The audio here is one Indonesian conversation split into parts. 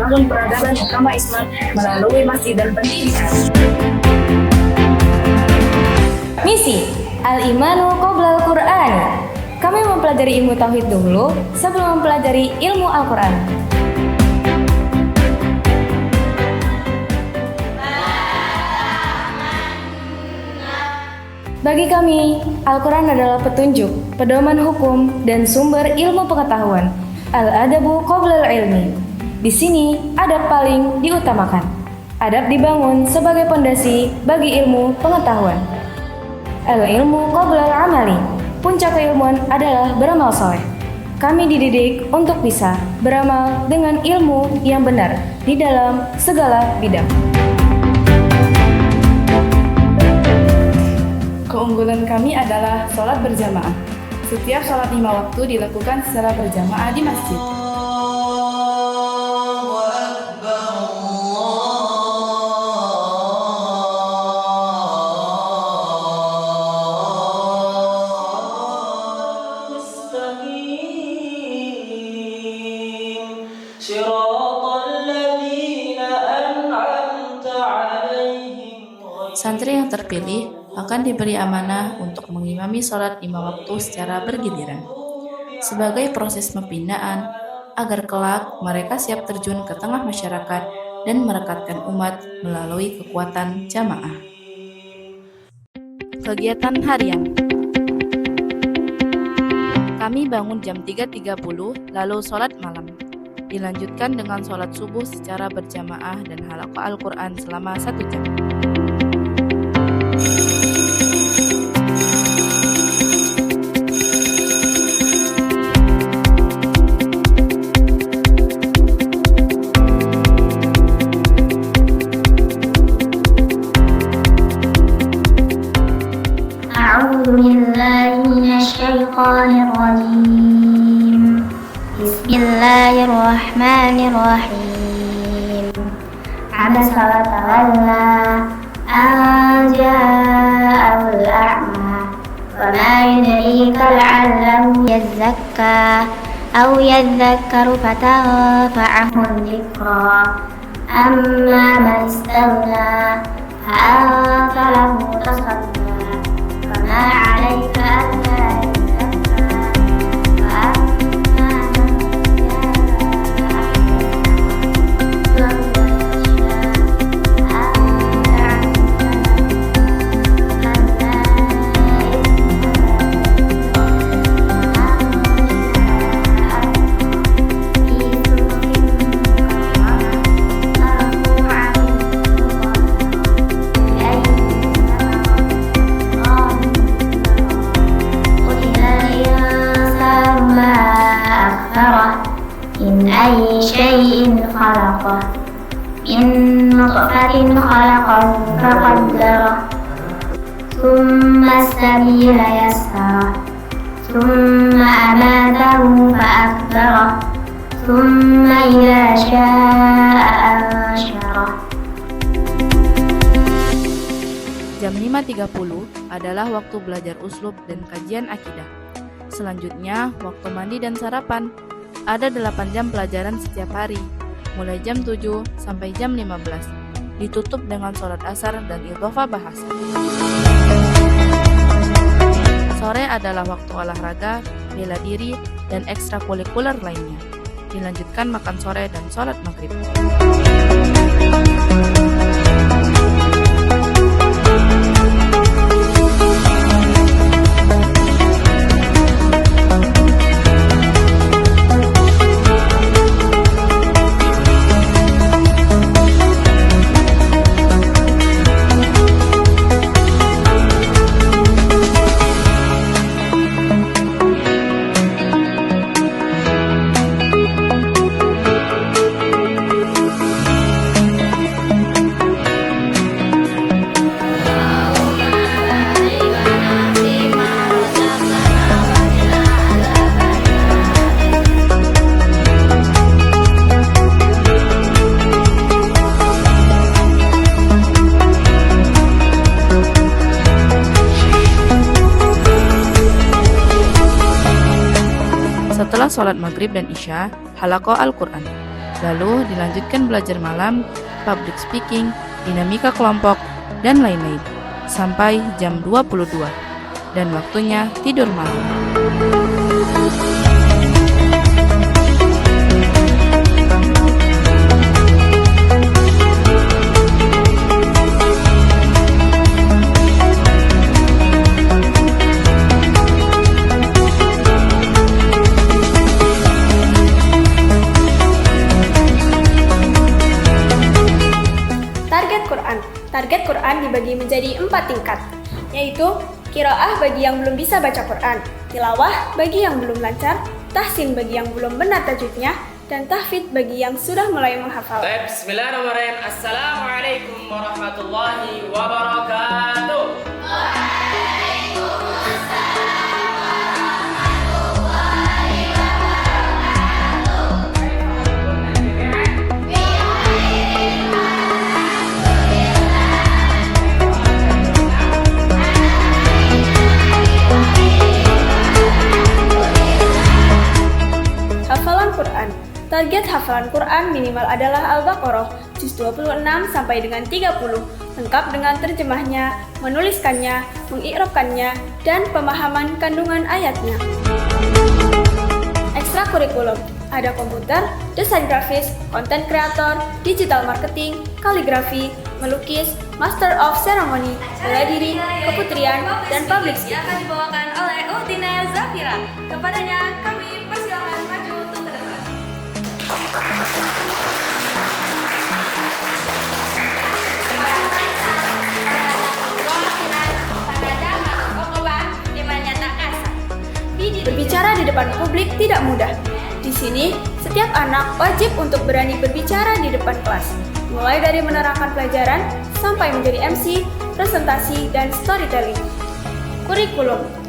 membangun peradaban agama Islam melalui masjid dan pendidikan. Misi Al-Imanu Qoblal Qur'an. Kami mempelajari ilmu tauhid dulu sebelum mempelajari ilmu Al-Quran. Bagi kami, Al-Quran adalah petunjuk, pedoman hukum, dan sumber ilmu pengetahuan. Al-adabu qoblal ilmi. Di sini, adab paling diutamakan. Adab dibangun sebagai pondasi bagi ilmu pengetahuan. Al-ilmu qoblal amali. Puncak keilmuan adalah beramal soleh. Kami dididik untuk bisa beramal dengan ilmu yang benar di dalam segala bidang. Keunggulan kami adalah sholat berjamaah. Setiap sholat 5 waktu dilakukan secara berjamaah di masjid. Santri yang terpilih akan diberi amanah untuk mengimami sholat 5 waktu secara bergiliran sebagai proses pembinaan agar kelak mereka siap terjun ke tengah masyarakat dan merekatkan umat melalui kekuatan jamaah. Kegiatan harian. Kami bangun jam 3.30 lalu sholat malam. Dilanjutkan dengan sholat subuh secara berjamaah dan halaqah Al-Quran selama 1 jam. Bismillahirrahmanirrahim. Bismillahirrahmanirrahim. Abasa wa tawalla an ja'ahul a'ma wa ma yudrika la'allahu yazzakka aw yadhakkaru fatanfa'ahu dhikra amma man istaghna fa'anta lahu tasadda fama 'alaika alla من أي شيء خلقه من نطفة خلقه فقدره ثم السبيل يسره ثم أماته فأكبره ثم إذا شاء أنشره. Jam 5.30 adalah waktu belajar uslub dan kajian akidah. Selanjutnya, waktu mandi dan sarapan. Ada 8 jam pelajaran setiap hari, mulai jam 7 sampai jam 15. Ditutup dengan sholat asar dan idhofah bahasa. Sore adalah waktu olahraga, bela diri, dan ekstrakurikuler lainnya. Dilanjutkan makan sore dan sholat maghrib. Setelah sholat maghrib dan isya, halaqah Al-Quran. Lalu dilanjutkan belajar malam, public speaking, dinamika kelompok, dan lain-lain. Sampai jam 22. Dan waktunya tidur malam. Target Quran dibagi menjadi 4 tingkat, yaitu qiraah bagi yang belum bisa baca Quran, tilawah bagi yang belum lancar, tahsin bagi yang belum benar tajwidnya, dan tahfidz bagi yang sudah mulai menghafal. Bismillahirrahmanirrahim. Assalamualaikum warahmatullahi wabarakatuh. Target hafalan Quran minimal adalah Al-Baqarah, juz 26 sampai dengan 30, lengkap dengan terjemahnya, menuliskannya, mengi'rabkannya, dan pemahaman kandungan ayatnya. Ekstrakurikulum, ada komputer, desain grafis, konten kreator, digital marketing, kaligrafi, melukis, master of ceremony, bela diri, keputrian, dan public speaking. Akan dibawakan oleh Utina Zafira. Kepadanya kami persilakan maju untuk ke depan. Berbicara di depan publik tidak mudah. Di sini, setiap anak wajib untuk berani berbicara di depan kelas, mulai dari menerangkan pelajaran sampai menjadi MC, presentasi, dan storytelling.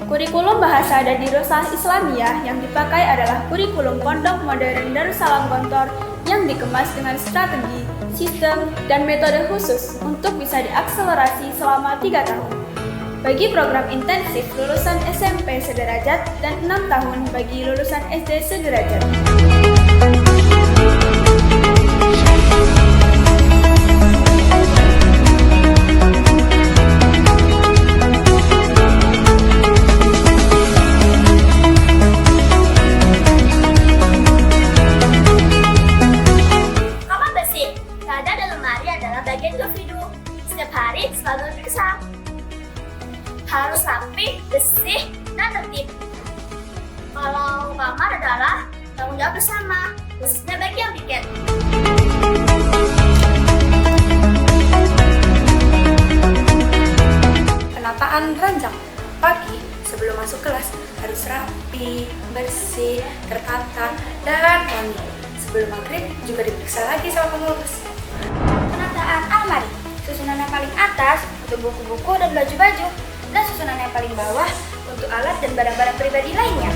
Kurikulum bahasa dan dirasah Islamiyah yang dipakai adalah kurikulum Pondok Modern Darussalam Gontor yang dikemas dengan strategi, sistem, dan metode khusus untuk bisa diakselerasi selama 3 tahun. Bagi program intensif lulusan SMP sederajat dan 6 tahun bagi lulusan SD sederajat. Kamar bersih, keadaan dalam lemari adalah bagian individu. Setiap hari selalu diperiksa. Harus rapi, bersih, dan tertib. Kalau kamar adalah tanggung jawab bersama, khususnya bagi yang piket. Penataan ranjang. Pagi sebelum masuk kelas harus rapi, bersih, tertata, dan wangi. Sebelum maghrib juga diperiksa lagi sama pengurus. Penataan almari, susunan yang paling atas untuk buku-buku dan baju-baju, dan susunan yang paling bawah untuk alat dan barang-barang pribadi lainnya.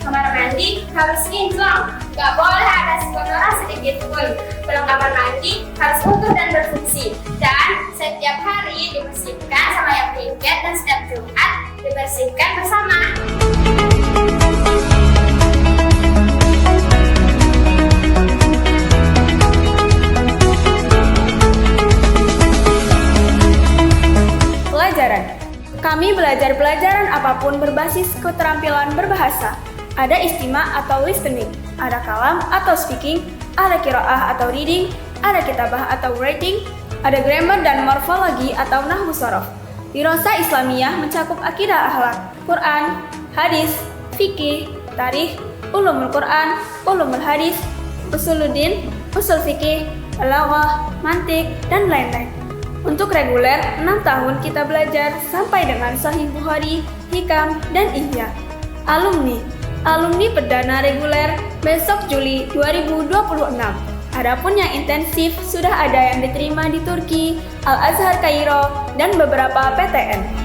Kamar mandi harus kinclong, nggak boleh ada kotoran sedikit pun. Perlengkapan mandi harus utuh dan berfungsi, dan setiap hari dibersihkan sama yang piket dan setiap Jumat dibersihkan bersama. Pelajaran. Kami belajar pelajaran apapun berbasis keterampilan berbahasa. Ada istima atau listening, ada kalam atau speaking, ada qiraah atau reading, ada kitabah atau writing, ada grammar dan morfologi atau nahwu shorof. Dirasah Islamiyah mencakup akidah akhlak, Quran, hadis, fikih, tarikh, ulumul Quran, ulumul hadis, usuluddin, usul fikih, balaghah, mantik, dan lain-lain. Untuk reguler, 6 tahun kita belajar sampai dengan Sahih Bukhari, Hikam, dan Ihya. Alumni perdana reguler besok Juli 2026. Adapun yang intensif sudah ada yang diterima di Turki, Al-Azhar Kairo, dan beberapa PTN.